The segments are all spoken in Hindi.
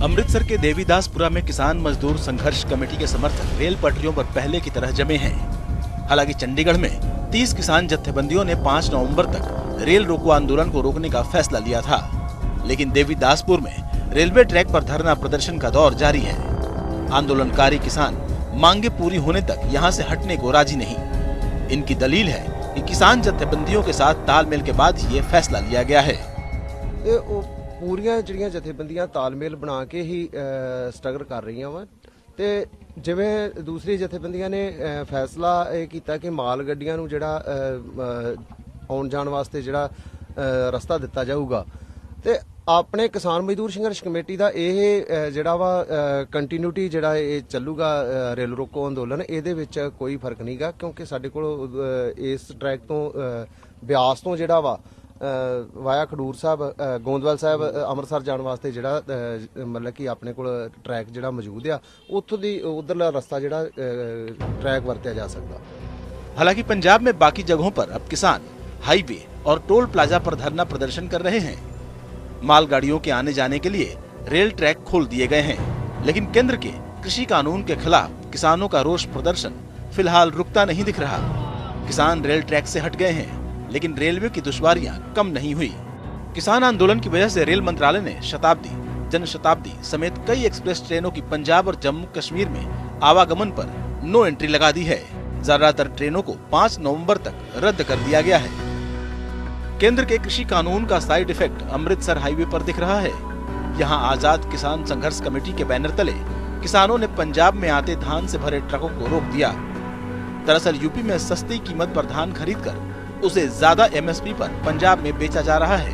अमृतसर के देवीदासपुरा में किसान मजदूर संघर्ष कमेटी के समर्थक रेल पटरियों पर पहले की तरह जमे हैं। हालांकि चंडीगढ़ में 30 किसान जत्थेबंदियों ने 5 नवंबर तक रेल रोको आंदोलन को रोकने का फैसला लिया था, लेकिन देवीदासपुर में रेलवे ट्रैक पर धरना प्रदर्शन का दौर जारी है। आंदोलनकारी किसान मांगे पूरी होने तक यहाँ से हटने को राजी नहीं। इनकी दलील है कि किसान जत्थेबंदियों के साथ तालमेल के बाद ये फैसला लिया गया है। पूरियां ਜਿਹੜੀਆਂ ਜਥੇਬੰਦੀਆਂ ਤਾਲਮੇਲ ਬਣਾ ਕੇ ਹੀ ਸਟਰਗਲ ਕਰ ਰਹੀਆਂ ਵਾ ਤੇ ਜਿਵੇਂ ਦੂਸਰੀ ਜਥੇਬੰਦੀਆਂ ਨੇ ਫੈਸਲਾ ਇਹ ਕੀਤਾ ਕਿ ਮਾਲ ਗੱਡੀਆਂ ਨੂੰ ਜਿਹੜਾ ਆਉਣ ਜਾਣ ਵਾਸਤੇ ਜਿਹੜਾ ਰਸਤਾ ਦਿੱਤਾ ਜਾਊਗਾ ਤੇ ਆਪਣੇ ਕਿਸਾਨ ਮਜ਼ਦੂਰ ਸੰਘਰਸ਼ ਕਮੇਟੀ ਦਾ ਇਹ ਜਿਹੜਾ ਵਾ ਕੰਟੀਨਿਊਟੀ ਜਿਹੜਾ ਇਹ ਚੱਲੂਗਾ ਰੇਲ ਰੋਕੋ ਅੰਦੋਲਨ ਇਹਦੇ ਵਿੱਚ ਕੋਈ ਫਰਕ ਨਹੀਂਗਾ ਕਿਉਂਕਿ ਸਾਡੇ ਕੋਲ ਇਸ ਟਰੈਕ ਤੋਂ ਬਿਆਸ ਤੋਂ ਜਿਹੜਾ ਵਾ ਵਾਇਆ ਖਡੂਰ ਸਾਹਿਬ ਗੋਂਦਵਾਲ ਸਾਹਿਬ ਅੰਮ੍ਰਿਤਸਰ ਜਾਣ ਵਾਸਤੇ ਜਿਹੜਾ ਮਤਲਬ ਕਿ ਆਪਣੇ ਕੋਲ ਟਰੈਕ ਜਿਹੜਾ ਮੌਜੂਦ ਆ ਉੱਥੋਂ ਦੀ ਉਧਰਲਾ ਰਸਤਾ ਜਿਹੜਾ ट्रैक ਵਰਤਿਆ जा सकता। हालांकि पंजाब में बाकी जगहों पर अब किसान हाईवे और टोल प्लाजा पर धरना प्रदर्शन कर रहे हैं। मालगाड़ियों के आने जाने के लिए रेल ट्रैक खोल दिए गए हैं, लेकिन केंद्र के कृषि कानून के खिलाफ किसानों का रोष प्रदर्शन फिलहाल रुकता नहीं दिख रहा। किसान रेल ट्रैक से हट गए हैं, लेकिन रेलवे की दुश्वारियां कम नहीं हुई। किसान आंदोलन की वजह से रेल मंत्रालय ने शताब्दी, जनशताब्दी समेत कई एक्सप्रेस ट्रेनों की पंजाब और जम्मू कश्मीर में आवागमन पर नो एंट्री लगा दी है। ज्यादातर ट्रेनों को 5 नवंबर तक रद्द कर दिया गया है। केंद्र के कृषि कानून का साइड इफेक्ट अमृतसर हाईवे पर दिख रहा है। यहाँ आजाद किसान संघर्ष कमेटी के बैनर तले किसानों ने पंजाब में आते धान से भरे ट्रकों को रोक दिया। दरअसल यूपी में सस्ती कीमत पर धान खरीदकर उसे ज्यादा एमएसपी पर पंजाब में बेचा जा रहा है।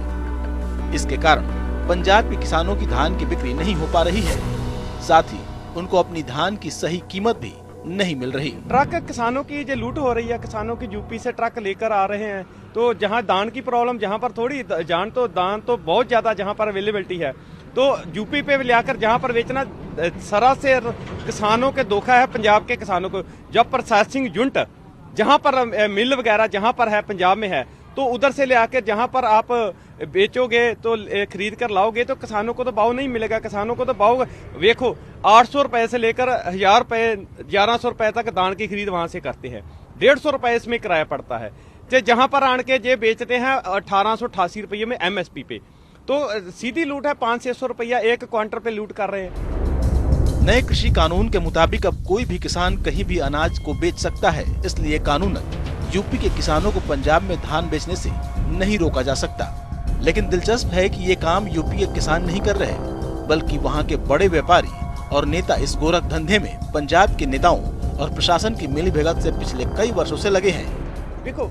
इसके कारण पंजाब के किसानों की धान की बिक्री नहीं हो पा रही है, साथ ही उनको अपनी धान की सही कीमत भी नहीं मिल रही। ट्रक किसानों की जो लूट हो रही है, किसानों की यूपी से ट्रक लेकर आ रहे हैं, तो जहां दान की प्रॉब्लम, जहां पर थोड़ी दान तो बहुत ज्यादा जहां पर अवेलेबिलिटी है, तो यूपी पे लाकर जहां पर बेचना सरासर किसानों के धोखा है। पंजाब के किसानों को जब प्रोसेसिंग यूनिट जहां पर मिल वगैरह जहां पर है पंजाब में है, तो उधर से ले आकर जहां पर आप बेचोगे तो खरीद कर लाओगे तो किसानों को तो भाव नहीं मिलेगा। किसानों को तो भाव देखो 800 रुपए से लेकर 1000 रुपए 1100 रुपए तक दान की खरीद वहां से करते हैं। 150 रुपए इसमें किराया पड़ता है। तो जहां पर आन के जे बेचते हैं 1888 रुपये में एमएसपी पे, तो सीधी लूट है। 500-600 रुपया एक क्वांटल पे लूट कर रहे हैं। नए कृषि कानून के मुताबिक अब कोई भी किसान कहीं भी अनाज को बेच सकता है, इसलिए कानूनन यूपी के किसानों को पंजाब में धान बेचने से नहीं रोका जा सकता। लेकिन दिलचस्प है कि ये काम यूपी के किसान नहीं कर रहे, बल्कि वहाँ के बड़े व्यापारी और नेता इस गोरख धंधे में पंजाब के नेताओं और प्रशासन की मिलीभगत से पिछले कई वर्षों से लगे हैं। देखो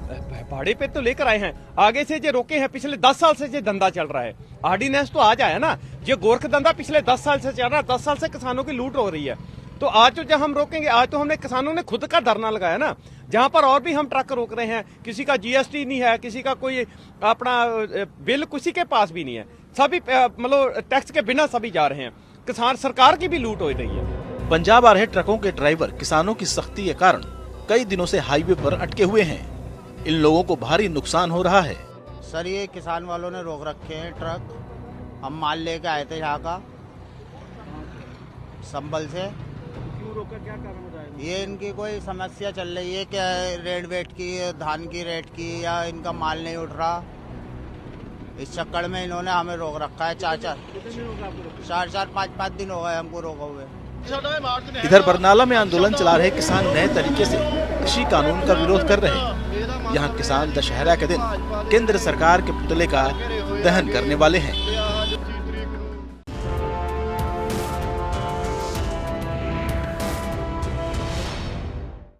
भाड़े पे तो लेकर आए हैं, आगे से जो रोके हैं पिछले 10 साल से जो धंधा चल रहा है। ऑर्डिनेंस तो आज आया ना, ये गोरख धंधा पिछले 10 साल से चल रहा है। 10 साल से किसानों की लूट हो रही है, तो आज तो जब हम रोकेंगे, आज तो हमने किसानों ने खुद का धरना लगाया ना, जहां पर और भी हम ट्रक रोक रहे हैं। किसी का जीएसटी नहीं है, किसी का कोई अपना बिल किसी के पास भी नहीं है, सभी मतलब टैक्स के बिना सभी जा रहे हैं। किसान सरकार की भी लूट हो रही है। पंजाब आ रहे ट्रकों के ड्राइवर किसानों की सख्ती के कारण कई दिनों से हाईवे पर अटके हुए हैं। इन लोगों को भारी नुकसान हो रहा है। सर ये किसान वालों ने रोक रखे हैं ट्रक। हम माल लेके आए थे यहाँ का संभल से। क्यों रोका, क्या कारण हो जाएगा? ये इनकी कोई समस्या चल रही है क्या, रेट वेट की, धान की रेट की, या इनका माल नहीं उठ रहा। इस चक्कर में इन्होंने हमें रोक रखा है। 4-5 दिन हो गए हमको रोका हुए। इधर बरनाला में आंदोलन चला रहे किसान नए तरीके से कृषि कानून का विरोध कर रहे हैं। यहाँ किसान दशहरा के दिन केंद्र सरकार के पुतले का दहन करने वाले हैं।